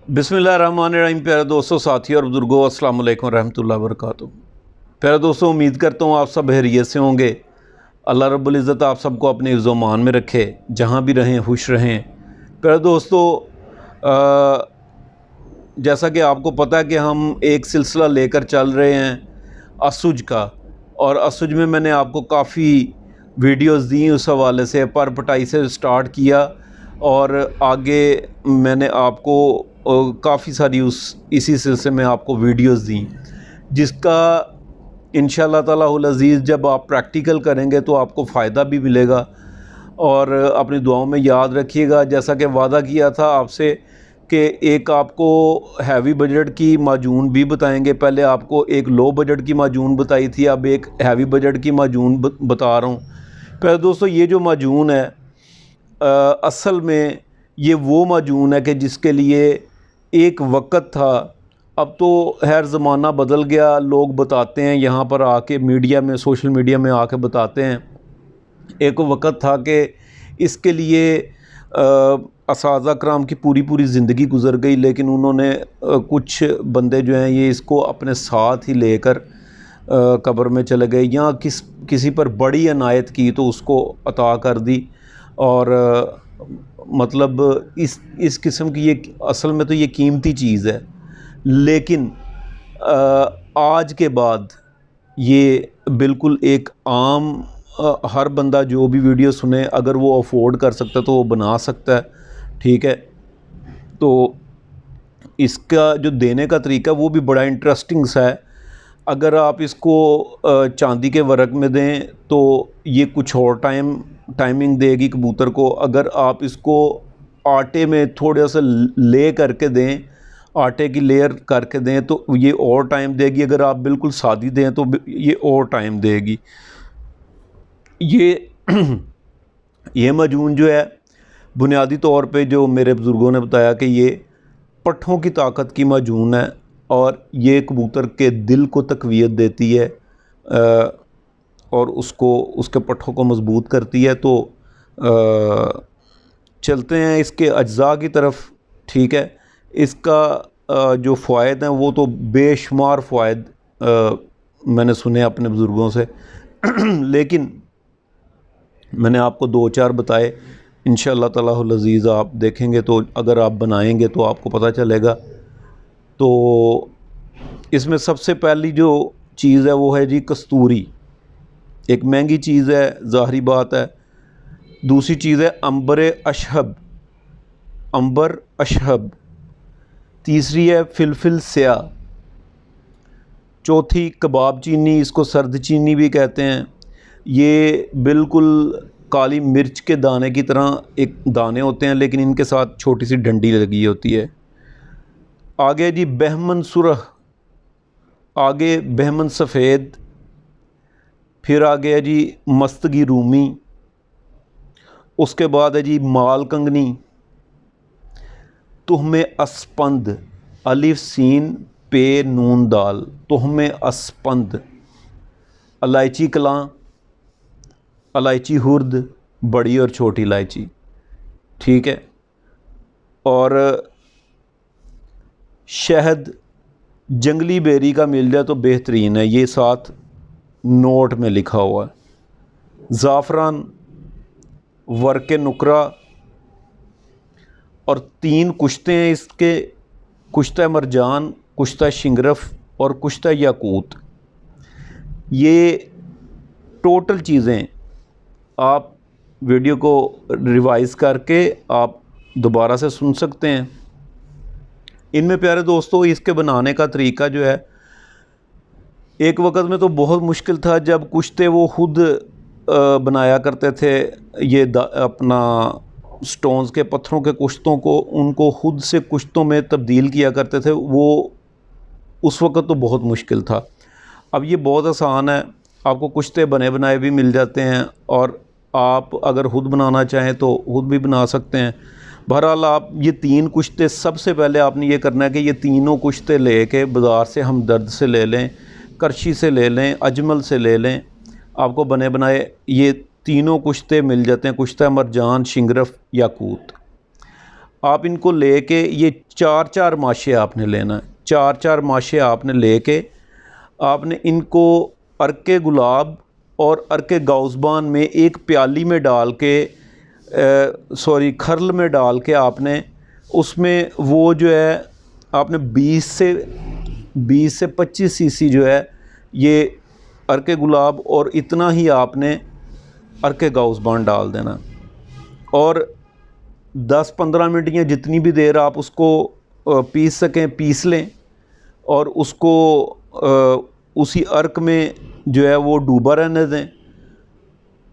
बिस्मिल्लाहिर्रहमानिर्रहीम। प्यारे दोस्तों, साथियों और बुजुर्गों, अस्सलाम वालेकुम रहमतुल्लाहि व बरकातुहू। प्यारे दोस्तों, उम्मीद करता हूँ आप सब खैरियत से होंगे। अल्लाह रब्बुल इज़्ज़त आप सबको अपने हिफ्ज़-ओ-मान में रखे, जहाँ भी रहें खुश रहें। प्यारे दोस्तों, जैसा कि आपको पता है कि हम एक सिलसिला लेकर चल रहे हैं असुज का, और असुज में मैंने आपको काफ़ी वीडियोस दी उस हवाले से। पर पटाई से स्टार्ट किया और आगे मैंने आपको काफ़ी सारी इसी सिलसिले में आपको वीडियोस दी, जिसका इंशाअल्लाह ताला अज़ीज़ जब आप प्रैक्टिकल करेंगे तो आपको फ़ायदा भी मिलेगा। और अपनी दुआओं में याद रखिएगा, जैसा कि वादा किया था आपसे कि एक आपको हैवी बजट की माजून भी बताएंगे। पहले आपको एक लो बजट की माजून बताई थी, अब एक हैवी बजट की माजून बता रहा हूँ। पहले दोस्तों, ये जो माजून है असल में ये वो माजून है कि जिसके लिए एक वक़्त था। अब तो खैर ज़माना बदल गया, लोग बताते हैं यहाँ पर आके मीडिया में, सोशल मीडिया में आके बताते हैं। एक वक़्त था कि इसके लिए असातिज़ा कराम की पूरी ज़िंदगी गुज़र गई, लेकिन उन्होंने कुछ बंदे जो हैं ये इसको अपने साथ ही लेकर कब्र में चले गए, या किसी पर बड़ी अनायत की तो उसको अता कर दी। और मतलब इस किस्म की ये असल में तो ये कीमती चीज़ है, लेकिन आज के बाद ये बिल्कुल एक आम हर बंदा जो भी वीडियो सुने, अगर वो अफोर्ड कर सकता है तो वो बना सकता है, ठीक है। तो इसका जो देने का तरीका वो भी बड़ा इंटरेस्टिंग सा है। अगर आप इसको चांदी के वर्क में दें तो ये कुछ और टाइमिंग देगी कबूतर को। अगर आप इसको आटे में थोड़ा सा ले करके दें, आटे की लेयर करके दें, तो ये और टाइम देगी। अगर आप बिल्कुल सादी दें तो ये और टाइम देगी। ये माजून जो है बुनियादी तौर पे जो मेरे बुज़ुर्गों ने बताया कि ये पट्ठों की ताकत की माजून है, और ये कबूतर के दिल को तक़वियत देती है और उसके पट्ठों को मज़बूत करती है। तो चलते हैं इसके अज्जा की तरफ, ठीक है। इसका जो फ़वाइद हैं वो तो बेशुमार फ़वाइद मैंने सुने अपने बुज़ुर्गों से लेकिन मैंने आपको दो चार बताए। इंशाअल्लाह ताला अज़ीज़ आप देखेंगे तो अगर आप बनाएंगे तो आपको पता चलेगा। तो इसमें सबसे पहली जो चीज़ है वो है जी कस्तूरी। एक महंगी चीज़ है, ज़ाहिरी बात है। दूसरी चीज़ है अंबर अशहब। तीसरी है फिलफिल स्याह। चौथी कबाब चीनी, इसको सर्द चीनी भी कहते हैं। ये बिल्कुल काली मिर्च के दाने की तरह एक दाने होते हैं, लेकिन इनके साथ छोटी सी डंडी लगी होती है। आगे जी बहमन सुरह, आगे बहमन सफ़ेद, फिर आगे है जी मस्तगी रूमी, उसके बाद है जी माल कंगनी, तुहमे अस्पंद, अलिफ सीन पे नून दाल, तुहमे अस्पंद, इलायची कलां, इलायची हुर्द, बड़ी और छोटी इलायची, ठीक है। और शहद जंगली बेरी का मिल जाए तो बेहतरीन है, ये साथ नोट में लिखा हुआ है। ज़ाफ़रान, वर्क नुकरा, और 3 कुश्ते हैं इसके, कुश्ता मरजान, कुश्ता शिंगरफ और कुश्ता याकूत। ये टोटल चीज़ें आप वीडियो को रिवाइज़ करके आप दोबारा से सुन सकते हैं। इनमें प्यारे दोस्तों इसके बनाने का तरीका जो है, एक वक़्त में तो बहुत मुश्किल था जब कुश्ते वो खुद बनाया करते थे। ये अपना स्टोन्स के, पत्थरों के कुश्तों को उनको खुद से कुश्तों में तब्दील किया करते थे। वो उस वक़्त तो बहुत मुश्किल था। अब ये बहुत आसान है, आपको कुश्ते बने बनाए भी मिल जाते हैं, और आप अगर ख़ुद बनाना चाहें तो ख़ुद भी बना सकते हैं। बहरहाल आप ये 3 कुश्ते, सबसे पहले आपने ये करना है कि ये तीनों कुश्ते ले के बाज़ार से हमदर्द से ले लें, करशी से ले लें, अजमल से ले लें। आपको बने बनाए ये तीनों कुश्ते मिल जाते हैं, कुश्ता मरजान, शिंगरफ, याकूत। आप इनको लेके ये 4-4 माशे आपने लेना है, 4-4 माशे आपने लेके आपने इनको अर्के गुलाब और अर्के गाउसबान में एक प्याली में डाल के खरल में डाल के आपने उसमें वो जो है आपने 20 से 25 सीसी जो है ये अर्के गुलाब और इतना ही आपने अर्के गाउसबान डाल देना और 10-15 मिनट या जितनी भी देर आप उसको पीस सकें पीस लें और उसको उसी अर्क में जो है वो डूबा रहने दें।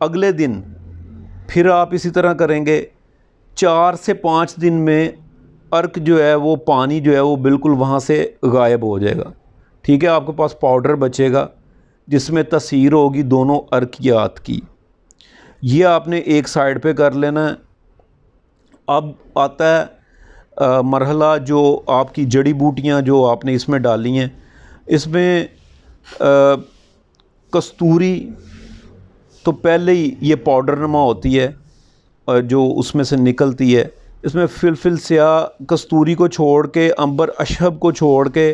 अगले दिन फिर आप इसी तरह करेंगे, 4 से 5 दिन में अर्क जो है वो पानी जो है वो बिल्कुल वहाँ से गायब हो जाएगा। ठीक है, आपके पास पाउडर बचेगा जिसमें तसीर होगी दोनों अर्कियात की। ये आपने एक साइड पे कर लेना है। अब आता है मरहला जो आपकी जड़ी बूटियाँ जो आपने इसमें डाली हैं। इसमें कस्तूरी तो पहले ही ये पाउडर नुमा होती है जो उसमें से निकलती है। इसमें फिलफिल स्याह कस्तूरी को छोड़ के, अंबर अशहब को छोड़ के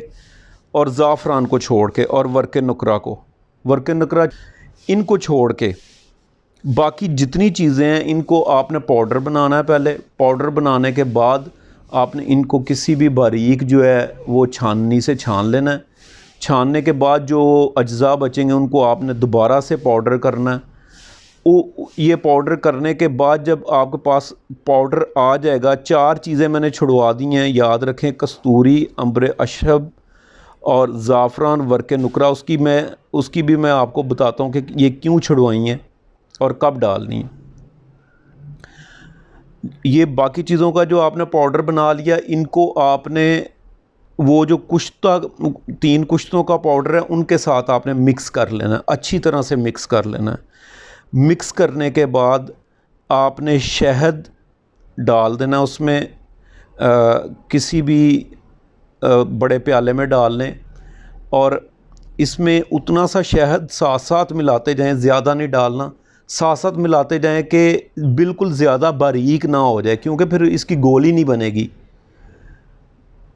और ज़ाफ़रान को छोड़ के और वर्क़ नुकरा इनको छोड़ के बाकी जितनी चीज़ें हैं इनको आपने पाउडर बनाना है। पहले पाउडर बनाने के बाद आपने इनको किसी भी बारीक जो है वो छाननी से छान लेना है। छानने के बाद जो अज्जा बचेंगे उनको आपने दोबारा से पाउडर करना है। ये पाउडर करने के बाद जब आपके पास पाउडर आ जाएगा, 4 चीज़ें मैंने छुड़वा दी हैं, याद रखें, कस्तूरी, अंबर अशहब और ज़ाफ़रान, वर्क़ नुकरा। उसकी भी मैं आपको बताता हूँ कि ये क्यों छुड़वाई हैं और कब डालनी है। ये बाकी चीज़ों का जो आपने पाउडर बना लिया, इनको आपने वो जो 3 कुश्तों का पाउडर है उनके साथ आपने मिक्स कर लेना, अच्छी तरह से मिक्स कर लेना है। मिक्स करने के बाद आपने शहद डाल देना उसमें, किसी भी बड़े प्याले में डाल लें और इसमें उतना सा शहद साथ साथ मिलाते जाएं, ज़्यादा नहीं डालना, साथ साथ मिलाते जाएं कि बिल्कुल ज़्यादा बारीक ना हो जाए क्योंकि फिर इसकी गोली नहीं बनेगी,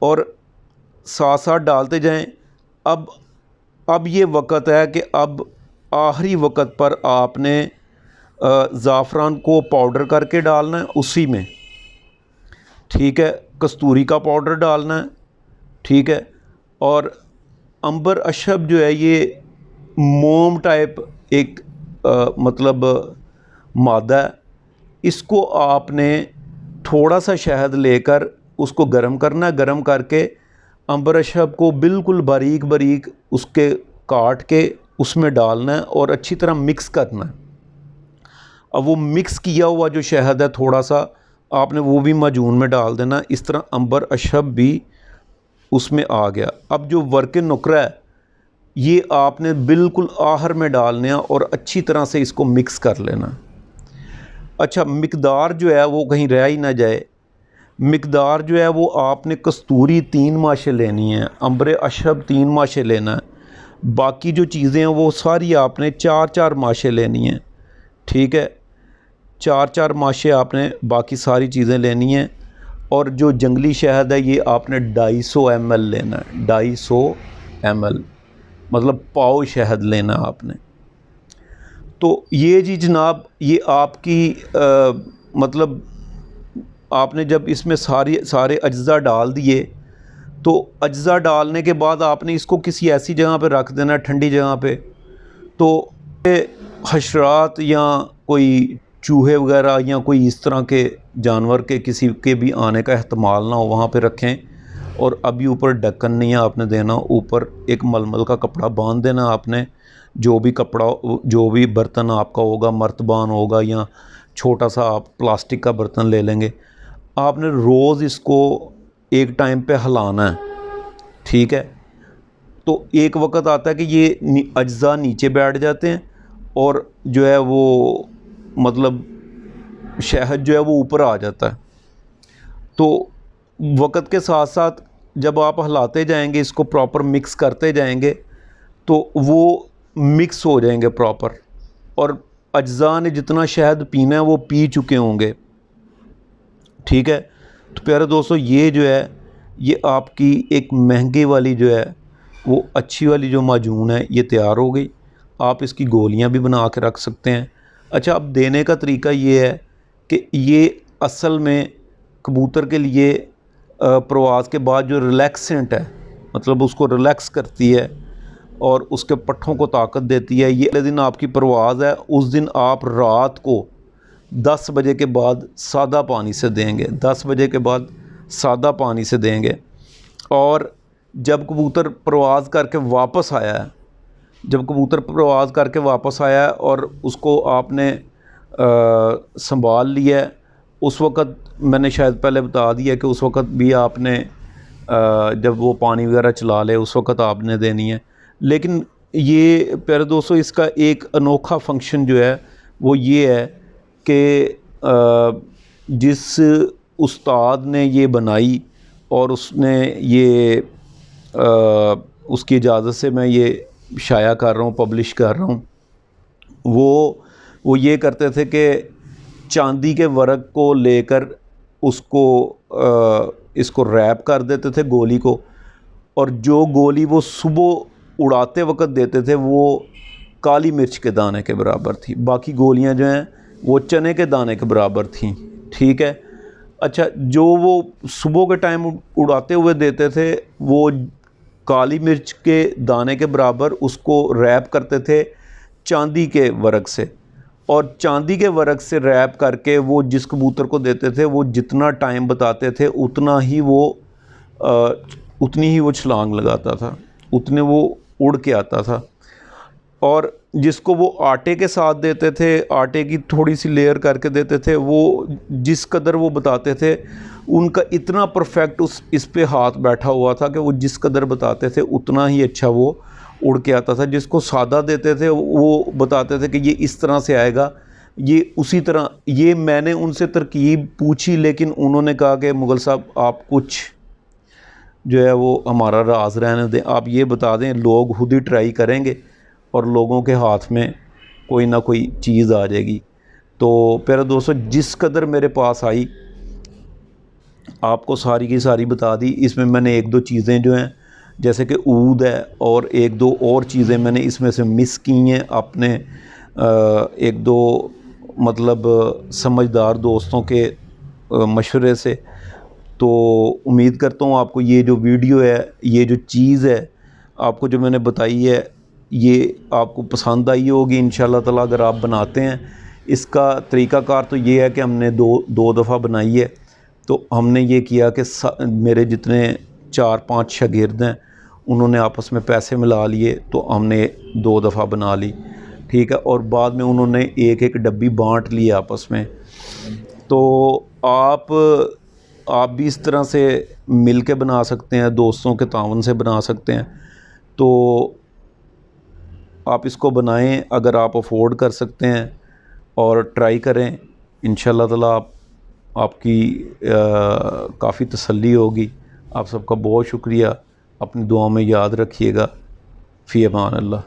और साथ साथ डालते जाएं। अब ये वक्त है कि अब आखिरी वक्त पर आपने ज़ाफ़रान को पाउडर करके डालना है उसी में, ठीक है, कस्तूरी का पाउडर डालना है, ठीक है, और अंबर अशहब जो है ये मोम टाइप एक मतलब मादा है। इसको आपने थोड़ा सा शहद लेकर उसको गर्म करना है। गर्म करके अंबर अशहब को बिल्कुल बारीक बारीक उसके काट के उसमें डालना है और अच्छी तरह मिक्स करना है। अब वो मिक्स किया हुआ जो शहद है थोड़ा सा आपने वो भी माजून में डाल देना। इस तरह अंबर अशहब भी उसमें आ गया। अब जो वर्क़ नुकरा है ये आपने बिल्कुल आखिर में डालने हैं और अच्छी तरह से इसको मिक्स कर लेना। अच्छा, मिकदार जो है वो कहीं रह ही ना जाए। मिकदार जो है वो आपने कस्तूरी 3 माशे लेनी है, अंबर अशहब 3 माशे लेना है, बाकी जो चीज़ें हैं वो सारी आपने 4-4 माशे लेनी हैं, ठीक है, 4-4 माशे आपने बाकी सारी चीज़ें लेनी हैं। और जो जंगली शहद है ये आपने 250 ml लेना है, 250 ml मतलब पाव शहद लेना आपने। तो ये जी जनाब, ये आपकी मतलब आपने जब इसमें सारे अज्जा डाल दिए तो अज्जा डालने के बाद आपने इसको किसी ऐसी जगह पे रख देना, ठंडी जगह पे, तो हशरात या कोई चूहे वगैरह या कोई इस तरह के जानवर के किसी के भी आने का एहतमाल ना हो, वहाँ पे रखें। और अभी ऊपर ढक्कन नहीं है आपने देना, ऊपर एक मलमल का कपड़ा बांध देना आपने। जो भी बर्तन आपका होगा, मर्तबान होगा या छोटा सा आप प्लास्टिक का बर्तन ले लेंगे, आपने रोज़ इसको एक टाइम पे हिलाना है, ठीक है। तो एक वक्त आता है कि ये अज्जा नीचे बैठ जाते हैं और जो है वो मतलब शहद जो है वो ऊपर आ जाता है। तो वक्त के साथ साथ जब आप हिलाते जाएंगे, इसको प्रॉपर मिक्स करते जाएंगे, तो वो मिक्स हो जाएंगे प्रॉपर और अज्जा ने जितना शहद पीना है वो पी चुके होंगे, ठीक है। तो प्यारे दोस्तों, ये जो है ये आपकी एक महंगे वाली जो है वो अच्छी वाली जो माजून है ये तैयार हो गई। आप इसकी गोलियां भी बना के रख सकते हैं। अच्छा, अब देने का तरीका ये है कि ये असल में कबूतर के लिए प्रवास के बाद जो रिलैक्सेंट है, मतलब उसको रिलैक्स करती है और उसके पट्ठों को ताकत देती है। ये अगले दिन आपकी परवाज़ है, उस दिन आप रात को 10 बजे के बाद सादा पानी से देंगे, 10 बजे के बाद सादा पानी से देंगे। और जब कबूतर परवाज़ करके वापस आया है, जब कबूतर परवाज़ करके वापस आया है और उसको आपने संभाल लिया है, उस वक़्त मैंने शायद पहले बता दिया कि उस वक़्त भी आपने जब वो पानी वगैरह चला ले उस वक़्त आपने देनी है। लेकिन ये प्यारे दोस्तों, इसका एक अनोखा फंक्शन जो है वो ये है कि जिस उस्ताद ने ये बनाई और उसने ये उसकी इजाज़त से मैं ये शाया कर रहा हूँ, पब्लिश कर रहा हूँ, वो ये करते थे कि चांदी के वर्क को लेकर उसको इसको रैप कर देते थे गोली को, और जो गोली वो सुबह उड़ाते वक़्त देते थे वो काली मिर्च के दाने के बराबर थी। बाकी गोलियां जो हैं वो चने के दाने के बराबर थीं। ठीक है। अच्छा, जो वो सुबह के टाइम उड़ाते हुए देते थे वो काली मिर्च के दाने के बराबर उसको रैप करते थे चांदी के वर्क से, और चांदी के वर्क से रैप करके वो जिस कबूतर को देते थे वो जितना टाइम बताते थे उतनी ही वो छलांग लगाता था, उतने वो उड़ के आता था। और जिसको वो आटे के साथ देते थे, आटे की थोड़ी सी लेयर करके देते थे, वो जिस कदर वो बताते थे उनका इतना परफेक्ट इस पे हाथ बैठा हुआ था कि वो जिस कदर बताते थे उतना ही अच्छा वो उड़ के आता था। जिसको सादा देते थे वो बताते थे कि ये इस तरह से आएगा, ये उसी तरह। ये मैंने उनसे तरकीब पूछी, लेकिन उन्होंने कहा कि मुग़ल साहब आप कुछ जो है वो हमारा राज रहने दें, आप ये बता दें, लोग खुद ही ट्राई करेंगे और लोगों के हाथ में कोई ना कोई चीज़ आ जाएगी। तो प्यारे दोस्तों, जिस कदर मेरे पास आई आपको सारी की सारी बता दी। इसमें मैंने एक दो चीज़ें जो हैं जैसे कि ऊद है और एक दो और चीज़ें मैंने इसमें से मिस की हैं अपने एक दो मतलब समझदार दोस्तों के मशवरे से। तो उम्मीद करता हूँ आपको ये जो वीडियो है, ये जो चीज़ है आपको जो मैंने बताई है, ये आपको पसंद आई होगी इंशाल्लाह ताला। अगर आप बनाते हैं, इसका तरीक़ाकार तो ये है कि हमने दो दफ़ा बनाई है। तो हमने ये किया कि मेरे जितने 4-5 शागिर्द हैं उन्होंने आपस में पैसे मिला लिए, तो हमने 2 दफ़ा बना ली। ठीक है। और बाद में उन्होंने एक एक डब्बी बांट ली आपस में। तो आप भी इस तरह से मिल के बना सकते हैं, दोस्तों के तावन से बना सकते हैं। तो आप इसको बनाएं अगर आप अफोर्ड कर सकते हैं और ट्राई करें। इंशाल्लाह ताला आपकी काफ़ी तसल्ली होगी। आप सबका बहुत शुक्रिया। अपनी दुआ में याद रखिएगा। फ़ी अमान अल्लाह।